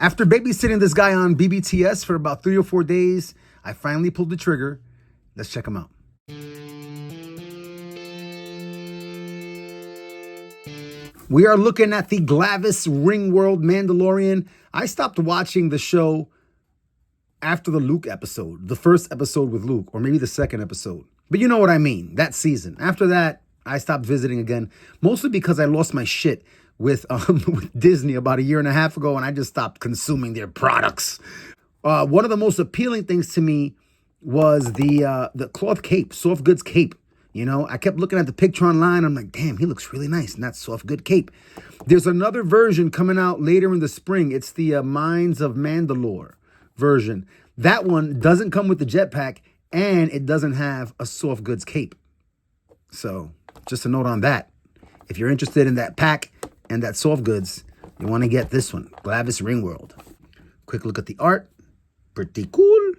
After babysitting this guy on BBTS for about 3 or 4 days, I finally pulled the trigger. Let's check him out. We are looking at the GLAVIS RINGWORLD Mandalorian. I stopped watching the show after the Luke episode, the first episode with Luke, or maybe the second episode. But you know what I mean, that season. After that, I stopped visiting again, mostly because I lost my shit with Disney about 1.5 years ago, and I just stopped consuming their products. One of the most appealing things to me was the cloth cape, soft goods cape. You know, I kept looking at the picture online. I'm like, damn, he looks really nice in that soft good cape. There's another version coming out later in the spring. It's the Mines of Mandalore version. That one doesn't come with the jetpack, and it doesn't have a soft goods cape. So just a note on that. If you're interested in that pack and that soft goods, you want to get this one, GLAVIS RINGWORLD. Quick look at the art. Pretty cool.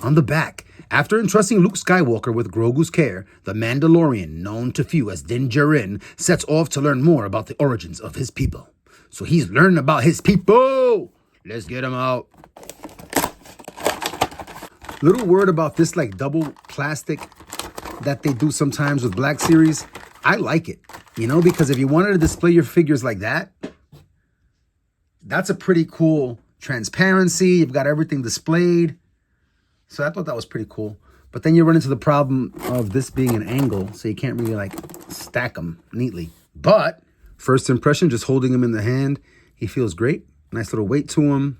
On the back, after entrusting Luke Skywalker with Grogu's care, the Mandalorian, known to few as Din Djarin, sets off to learn more about the origins of his people. So he's learning about his people. Let's get him out. Little word about this like double plastic that they do sometimes with Black Series. I like it, you know, because if you wanted to display your figures like that, that's a pretty cool transparency. You've got everything displayed. So I thought that was pretty cool. But then you run into the problem of this being an angle, so you can't really like stack them neatly. But first impression, just holding him in the hand, he feels great. Nice little weight to him.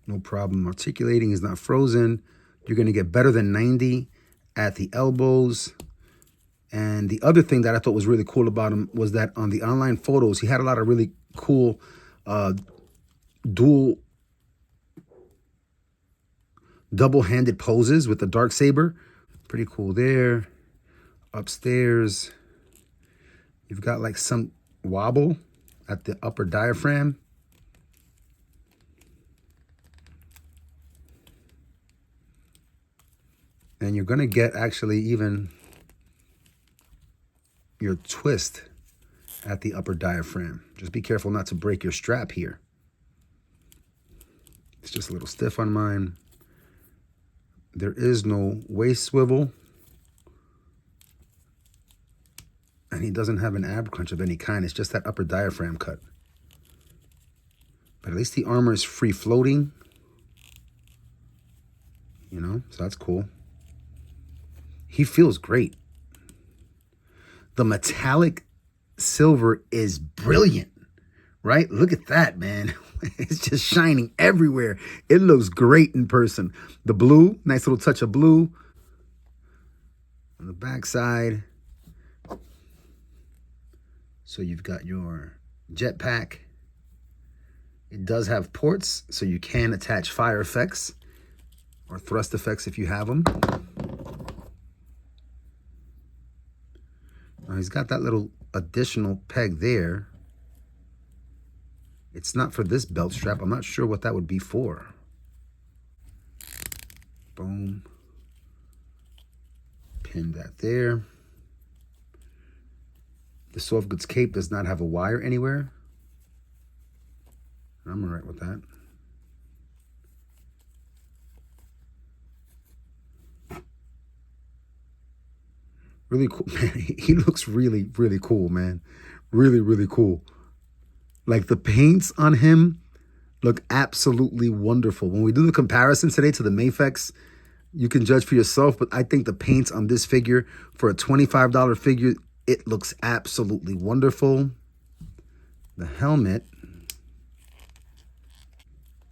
No problem articulating. He's not frozen. You're going to get better than 90 at the elbows. And the other thing that I thought was really cool about him was that on the online photos, he had a lot of really cool double-handed poses with the darksaber. Pretty cool there. Upstairs, you've got like some wobble at the upper diaphragm. And you're going to get actually even your twist at the upper diaphragm. Just be careful not to break your strap here. It's just a little stiff on mine. There is no waist swivel. And he doesn't have an ab crunch of any kind. It's just that upper diaphragm cut. But at least the armor is free floating. You know, so that's cool. He feels great. The metallic silver is brilliant, right? Look at that, man. It's just shining everywhere. It looks great in person. The blue, nice little touch of blue. On the back side. So you've got your jetpack. It does have ports, so you can attach fire effects or thrust effects if you have them. Now he's got that little additional peg there. It's not for this belt strap. I'm not sure what that would be for. Boom. Pin that there. The soft goods cape does not have a wire anywhere. I'm all right with that. Really cool, man. He looks really, really cool, man. Really, really cool. Like the paints on him look absolutely wonderful. When we do the comparison today to the Mafex, you can judge for yourself, but I think the paints on this figure for a $25 figure, it looks absolutely wonderful. The helmet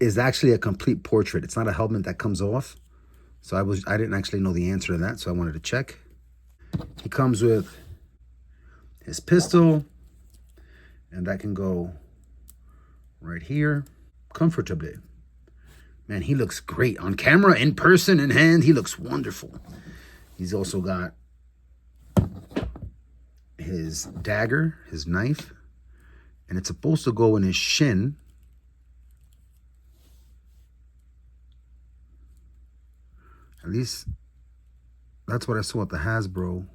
is actually a complete portrait. It's not a helmet that comes off. So I didn't actually know the answer to that, so I wanted to check. He comes with his pistol, and that can go right here comfortably. Man, he looks great on camera, in person, in hand. He looks wonderful. He's also got his dagger, his knife, and it's supposed to go in his shin. At least that's what I saw at the Hasbro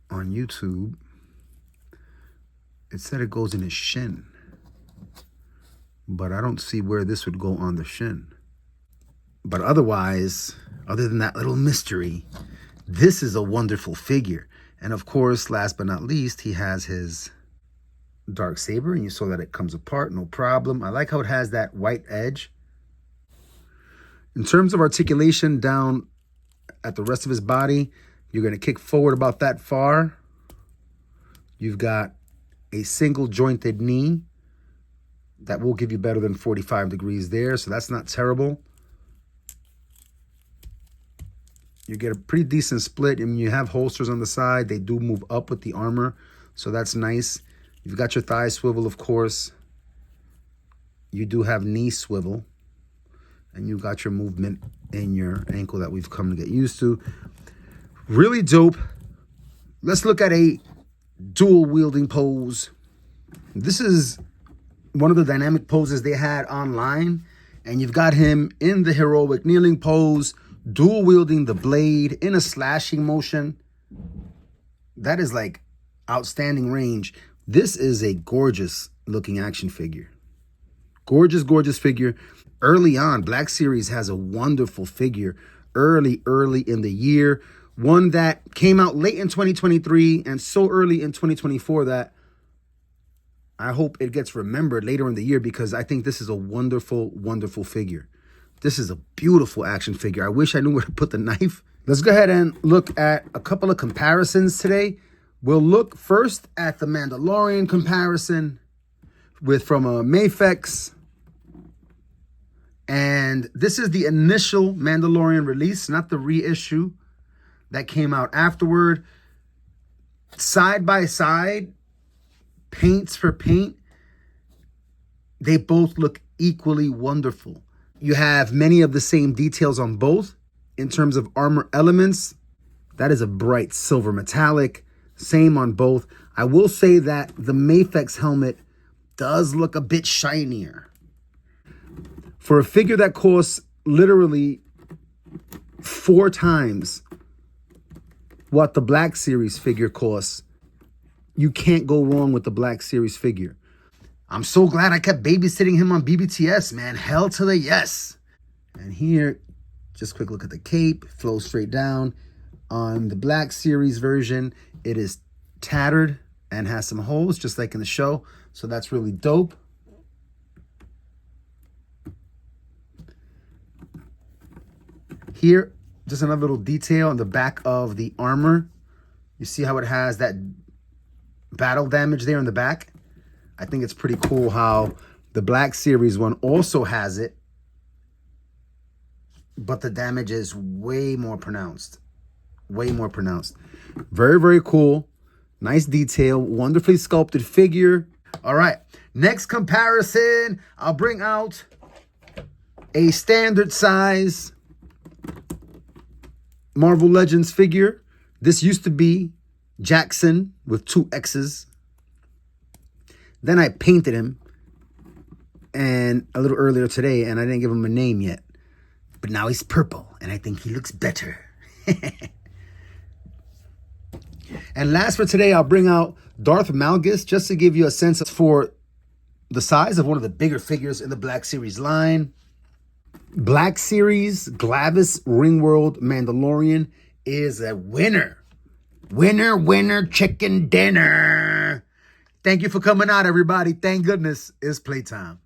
on YouTube. It said it goes in his shin, but I don't see where this would go on the shin. But otherwise, other than that little mystery, this is a wonderful figure. And of course, last but not least, he has his dark saber, and you saw that it comes apart, no problem. I like how it has that white edge. In terms of articulation down at the rest of his body, you're going to kick forward about that far. You've got a single jointed knee. That will give you better than 45 degrees there, so that's not terrible. You get a pretty decent split. I mean, you have holsters on the side. They do move up with the armor, so that's nice. You've got your thigh swivel, of course. You do have knee swivel. And you've got your movement in your ankle that we've come to get used to. Really dope. Let's look at a dual wielding pose. This is one of the dynamic poses they had online. And you've got him in the heroic kneeling pose, dual wielding the blade in a slashing motion. That is like outstanding range. This is a gorgeous looking action figure. Gorgeous, gorgeous figure. Early on, Black Series has a wonderful figure early in the year. One that came out late in 2023 and so early in 2024 that I hope it gets remembered later in the year, because I think this is a wonderful, wonderful figure. This is a beautiful action figure. I wish I knew where to put the knife. Let's go ahead and look at a couple of comparisons today. We'll look first at the Mandalorian comparison from Mafex. And this is the initial Mandalorian release, not the reissue that came out afterward. Side by side, paints for paint, they both look equally wonderful. You have many of the same details on both. In terms of armor elements, that is a bright silver metallic. Same on both. I will say that the Mafex helmet does look a bit shinier. For a figure that costs literally 4 times what the Black Series figure costs, you can't go wrong with the Black Series figure. I'm so glad I kept babysitting him on BBTS, man. Hell to the yes. And here, just a quick look at the cape. Flows straight down. On the Black Series version, it is tattered and has some holes, just like in the show. So that's really dope. Here, just another little detail on the back of the armor. You see how it has that battle damage there in the back? I think it's pretty cool how the Black Series one also has it, but the damage is way more pronounced. Way more pronounced. Very, very cool. Nice detail. Wonderfully sculpted figure. All right. Next comparison. I'll bring out a standard size Marvel Legends figure. This used to be Jackson with 2 X's. Then I painted him and a little earlier today, and I didn't give him a name yet. But now he's purple, and I think he looks better. And last for today, I'll bring out Darth Malgus, just to give you a sense for the size of one of the bigger figures in the Black Series line. Black Series GLAVIS RINGWORLD Mandalorian is a winner. Winner, winner, chicken dinner. Thank you for coming out, everybody. Thank goodness it's playtime.